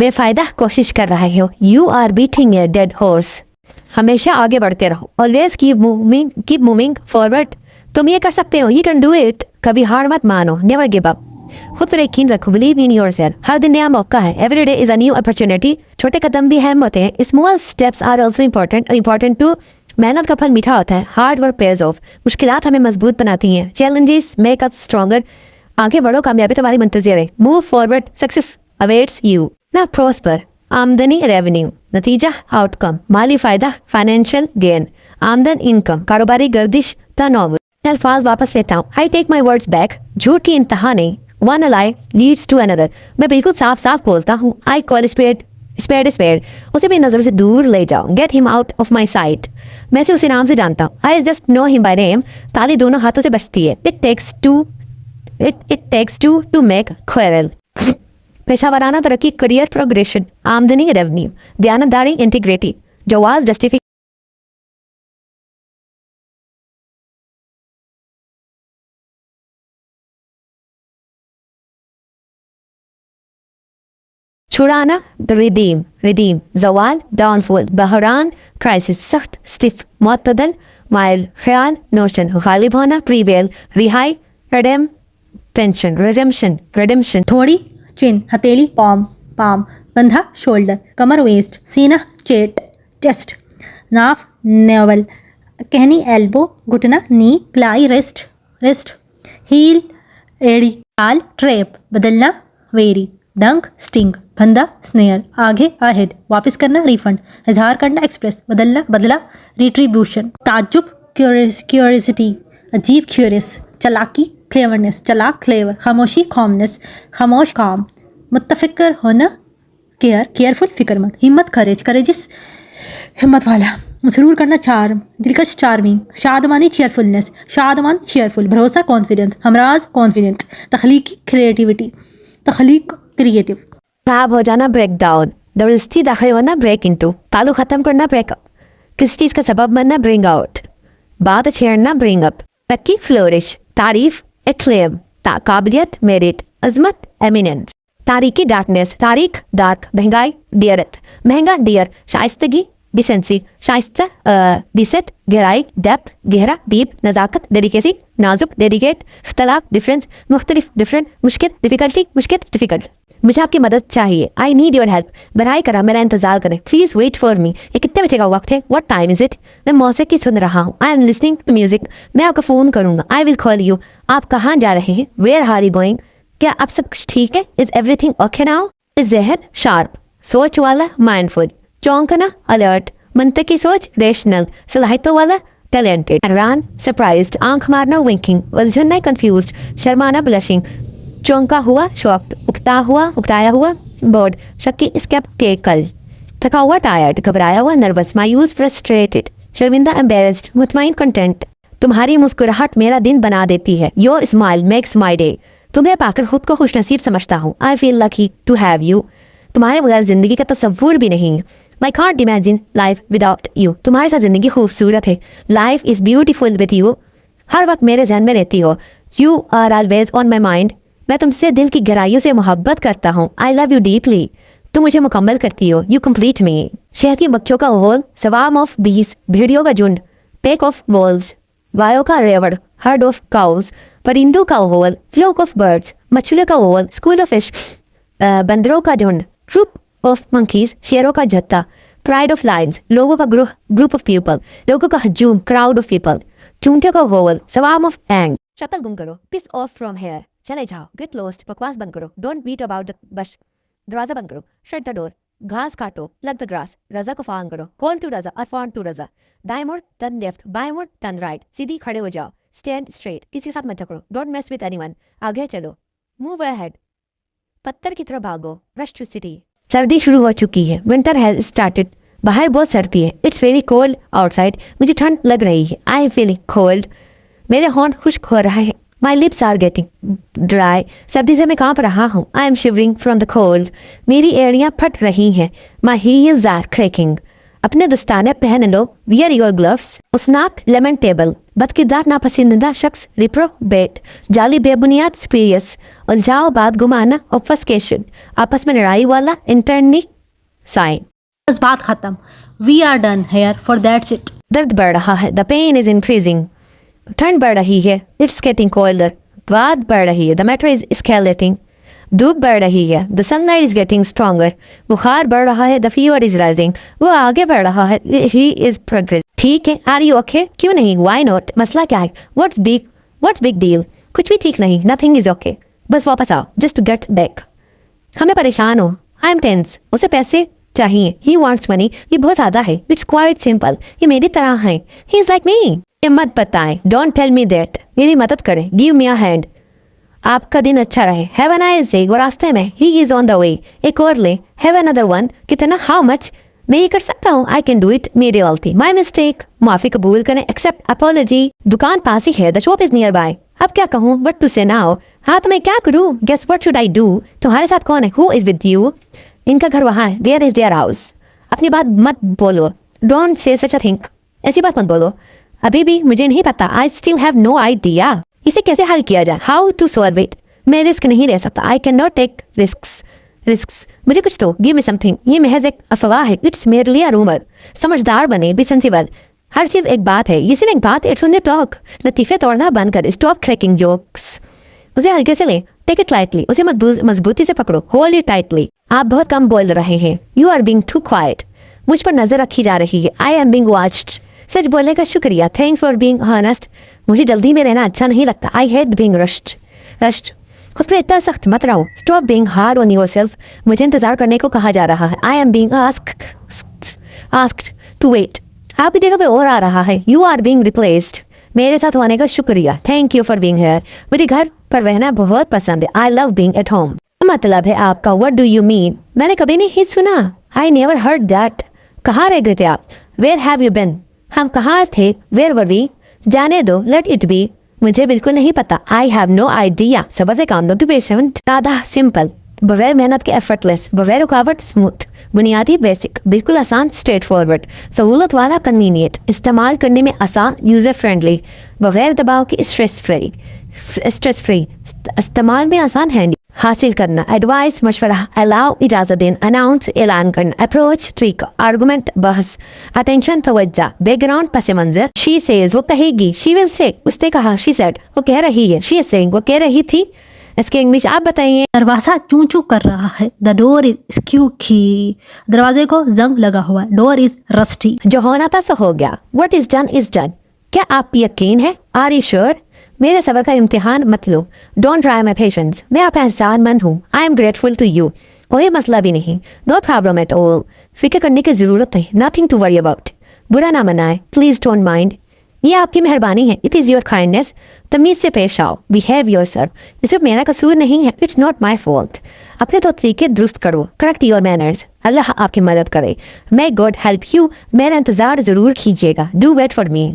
बेफायदा कोशिश कर रहे हो। You are beating a dead horse. हमेशा आगे बढ़ते रहो। Always keep moving forward. तुम ये कर सकते हो। You can do it. कभी हार मत मानो। Never give up. खुद पर यकीन रखो। Believe in yourself. हर दिन नया मौका है। Every day is a new opportunity. छोटे कदम भी अहम होते हैं। Small steps are also important too. मेहनत का फल मीठा होता है। Hard work pays off. मुश्किलात हमें मजबूत बनाती हैं। Challenges make us stronger. आगे बढ़ो। कामयाबी तुम्हारी मुंतज़िर है। Move forward. Success awaits you. ना प्रॉस्पर। आमदनी रेवेन्यू। नतीजा आउटकम। माली फ़ायदा फाइनेंशियल गेन। आमदन इनकम। कारोबारी गर्दिश टर्नओवर। अल्फाज वापस लेता हूँ। I take my words back. झूठ की इंतहा नहीं। One lie leads to another. मैं बिल्कुल साफ साफ बोलता हूँ। I call spade. उसे भी नज़र से दूर ले जाओ। Get him out of my sight. मैं उसे नाम से जानता हूँ। I just know him by name. ताली दोनों हाथों से बचती है। It takes to make quarrel. पेशा वराना तरक्की। Career progression. आमदनी रेवेन्यू। दयानतदारी इंटीग्रिटी। जवाज जस्टिफिकेशन। छुड़ाना रिदीम। जवाल डाउनफॉल। बहरान क्राइसिस। सख्त स्टिफ। मुअत्तदल माइल। ख्याल नोशन। गालिब होना प्रीवेल। रिहाई रिडेम्पशन। थोड़ी चिन हथेली पाम कंधा शोल्डर कमर वेस्ट सीना चेस्ट नाफ नेवल कहनी एल्बो घुटना नी क्लाई रेस्ट हील एड़ी ताल ट्रैप बदलना वेरी डंक स्टिंग फंदा स्नेयर आगे अहेड वापस करना रिफंड इजहार करना एक्सप्रेस बदला रिट्रीब्यूशन ताज्जुब क्यूरियोसिटी अजीब क्यूरियस चालाकी क्लेवरनेस चालाक क्लेवर खामोशी कॉमनेस खामोश काम मुत्तफिकर होना केयरफुल फिक्रमंद हिम्मत करेजिस हिम्मत वाला मसरूर करना चार्म दिलकश चार्मिंग शादमानी चेयरफुल भरोसा कॉन्फिडेंस हमराज कॉन्फिडेंट तख्लीक क्रिएटिव खराब हो जाना ब्रेक डाउन। दरस्ती दाखिल होना ब्रेक इनटू। ताल्लुक ख़त्म करना ब्रेकअप। किसी चीज़ का सबब बनना ब्रिंग आउट। बात छेड़ना ब्रिंग अप। तरक्की फ्लोरिश। तारीफ एक्लेम। काबिलियत मेरिट। अजमत एमिनेंस। तारीकी डार्कनेस। तारीख डार्क। महंगाई डियरत। महंगा डियर। शाइस्तगी डिसेंसी। शाइस्ता डिसेट। गहराई डेप्थ गहरा डीप। नज़ाकत डेडिकेसी। नाजुक डेडिकेट। इख्तलाफ डिफरेंस। मुख्तलिफ डिफरेंट। मुश्किल डिफ़िकल्ट। मुझे आपकी मदद चाहिए। I need your help. बराए करा मेरा इंतजार करें। Please wait for me. ये कितने बजे का वक्त है? What time is it? मैं मौसीकी सुन रहा हूँ। I am listening to music. मैं आपका फ़ोन करूँगा। I will call you. आप कहाँ जा रहे हैं? Where are you going? क्या आप सब कुछ ठीक है? Is everything okay now? जहन शार्प। सोच वाला माइंडफुल। चौंकना अलर्ट। मंतकी सोच रेशनल। सलाहितों वाला टैलेंटेड। हैरान सरप्राइज्ड। आंख मारना विंकिंग। उलझना कंफ्यूज्ड। शर्माना ब्लशिंग। चौंका हुआ शॉक्ड। उकताया हुआ बोर्ड। शक्की स्केप्टिकल। थका हुआ टायर्ड। घबराया हुआ नर्वस। मायूस फ्रस्ट्रेटेड। शर्मिंदा एम्बेरस्ड। मुतमईन कंटेंट। तुम्हारी मुस्कुराहट मेरा दिन बना देती है। Your smile makes my day. तुम्हें पाकर खुद को खुशनसीब समझता हूँ। I feel lucky to have you. तुम्हारे बगैर जिंदगी का तस्वुर भी नहीं। I can't imagine life without you. तुम्हारे साथ जिंदगी खूबसूरत है। Life is beautiful with you. हर वक्त मेरे जहन में रहती हो। You are always on my mind. मैं तुमसे दिल की गहराइयों से मोहब्बत करता हूँ। I love you deeply. तुम मुझे मुकम्मल करती हो। यू कम्प्लीट मी। शहद की मक्खियों का होल। सवाम ऑफ बीस। भेड़ियों का झुंड। Pack of walls. गायों का रेवड़। Heard of cows. परिंदों का होल। Fluke of birds. मछलियों का होल। School of fish. बंदरों का झुंड। Troop of monkeys. शेरों का जत्था। Pride of lions. लोगों का ग्रुप ऑफ पीपल। लोगों का हजूम। Crowd of people. चूंटियों का होल। सवाम ऑफ एंग। शक्ल गुम करो। Piss off from here. चले जाओ। Get lost. बकवास बंद करो। Don't beat about the bush. दरवाजा बंद करो। Shut the door. घास काटो। Plug the grass. रजा को फान करो। Call to Raza. Arfan to रजा। दाएं मुड़ टर्न लेफ्ट। बाएं मुड़ टर्न राइट। सीधी खड़े हो जाओ। Stand straight. किसी के साथ मत झगड़ो। Don't mess with anyone. आगे चलो। Move ahead. पत्थर की तरफ भागो। Rush to city. सर्दी शुरू हो चुकी है। Winter has started. बाहर बहुत सर्दी है। It's very cold outside. मुझे ठंड लग रही है। I am feeling cold. मेरे होंठ खुश्क हो रहा है। My lips are getting dry. सर्दी से मैं कांप रहा हूँ। I M shivering from the cold. मेरी एड़ियाँ फट रही हैं। My heels are cracking. अपने दस्ताने पहन लो। Wear your gloves. उसनाक लेमन टेबल। बदकिरदार नापसंदीदा शख्स रिप्रोबेट, जाली बेबुनियाद स्पीरियस, उलझाओ बात गुमाना ऑफस्केशन, आपस में लड़ाई वाला इंटरनी साइन। बस बात खत्म, we are done here for that's it. दर्द बढ़ रहा है, द पेन इज इंक्रीजिंग, ठंड बढ़ रही है, इट्स गेटिंग कोल्डर, बात बढ़ रही है, द मैटर इज एस्केलेटिंग, धूप बढ़ रही है, the sunlight is getting stronger, बुखार बढ़ रहा है, द फीवर इज राइजिंग, वो आगे बढ़ रहा है, ही इज प्रोग्रेस। ठीक है, आर यू ओके? क्यों नहीं, वाई नॉट? मसला क्या है? What's big deal? कुछ भी ठीक नहीं, नथिंग इज ओके, बस वापस आओ, जस्ट टू गेट बैक। हमें परेशान हो, आई एम टेंस, उसे पैसे चाहिए, ही वांट्स मनी, ये बहुत ज़्यादा है, इट्स क्वाइट सिंपल, ये मेरी तरह है, ही इज़ लाइक मी। ये मत बताएं, डोंट टेल मी दैट, मेरी मदद करें, गिव मी अ हैंड। आपका दिन अच्छा रहे, हैव अ नाइस डे। वो रास्ते में, he is on the way, एक और ले, हैव अनदर वन। कितना, हाउ मच? मैं ये कर सकता हूँ, आई कैन डू इट, मेरी गलती, माई मिस्टेक, माफ़ी कबूल करें, एक्सेप्ट अपॉलॉजी। दुकान पास ही है, the shop is near by. अब क्या कहूँ, वट टू से नाउ? हाँ तो मैं क्या करूँ? Guess what should I do? तुम्हारे साथ कौन है? Who is with you? इनका घर वहाँ है, देयर इज़ देयर हाउस। अपनी बात मत बोलो, don't say such a think, ऐसी बात मत बोलो। अभी भी मुझे नहीं पता, I still have no idea, इसे कैसे हल किया जाए, हाउ टू सॉल्व इट। मैं रिस्क नहीं ले सकता, I can not take risk. मुझे कुछ तो, गिव मी समथिंग। ये महज एक अफवाह है, इट्स मेरली अ रूमर। समझदार बने, बी सेंसिबल। हर सिर्फ एक बात है, ये सिर्फ एक बात, इट्स ओनली टॉक। लतीफ़े तोड़ना बंद कर, स्टॉप क्रैकिंग जोक्स। उसे हल्के से ले, टेक इट लाइटली, उसे मजबूती से पकड़ो, होल्ड इट टाइटली। आप बहुत कम बोल रहे हैं, you are being too quiet. मुझ पर नजर रखी जा रही है, आई एम बीइंग वॉच्ड। सच बोलने का शुक्रिया, थैंक्स फॉर बीइंग ऑनेस्ट। मुझे जल्दी में रहना अच्छा नहीं लगता, आई हेट बीइंग रश्ड। खुद पर इतना सख्त मत रहो, stop being hard on yourself. मुझे इंतजार करने को कहा जा रहा है, I am being asked to wait. आपकी जगह पे और आ रहा है, यू आर बीइंग रिप्लेस्ड। मेरे साथ होने का शुक्रिया, thank you for being here. मुझे घर पर रहना बहुत पसंद है, I love being at home. मतलब है आपका, व्हाट डू यू मीन? मैंने कभी नहीं सुना, आई नेवर हर्ड दैट। कहाँ रह गए थे आप? Where have you been? हम कहाँ थे? Where were we? जाने दो, लेट इट बी। मुझे बिल्कुल नहीं पता, आई हैव नो आइडिया। सबर से काम लो, बी पेशेंट। सादा, सिंपल, बगैर मेहनत के, एफर्टलेस, बगैर रुकावट, स्मूथ, बुनियादी, बेसिक, बिल्कुल आसान, स्ट्रेट फॉरवर्ड, सहूलत वाला, कन्वीनियंट, इस्तेमाल करने में आसान, यूज़र फ्रेंडली, बगैर दबाव के, स्ट्रेस फ्री, इस्तेमाल में आसान, हैंडी, हासिल करना, एडवाइस, मशवरा, अलाउ, इजाज़त देना, अनाउंस, ऐलान करना, अप्रोच, तरीका, आर्गूमेंट, बहस, अटेंशन, तवज्जा, बैकग्राउंड, पस मंजर। शी सेज, वो कहेगी, शी विल से, उसने कहा, शी सेड, वो कह रही है, शी इज सेइंग, वो कह रही थी। इसके इंग्लिश आप बताइए। दरवाजा चूं चूं कर रहा है, द डोर इज स्क्यूकी। दरवाजे को जंग लगा हुआ है, डोर इज रस्टी। जो होना था सो हो गया, what is done is done. क्या आप यकीन है? Are you sure? मेरे सबर का इम्तिहान मत लो, डोंट ट्राई माई पेशेंस। मैं आपका एहसानमंद हूँ, I am grateful to you. कोई मसला भी नहीं, नो प्रॉब्लम एट ऑल। फिक्र करने की ज़रूरत नहीं, नथिंग टू वरी अबाउट। बुरा ना मनाए, प्लीज़ डोंट माइंड, ये आपकी मेहरबानी है, इट इज़ योर काइंडनेस। तमीज़ से पेश आओ, बिहेव योरसेल्फ। इसमें मेरा कसूर नहीं है, इट्स नॉट माई फॉल्ट। अपने तो तरीके दुरुस्त करो, करेक्ट योर मैनर्स। अल्लाह आपकी मदद करे, मे गॉड हेल्प यू। मेरा इंतज़ार ज़रूर कीजिएगा, डू वेट फॉर मी।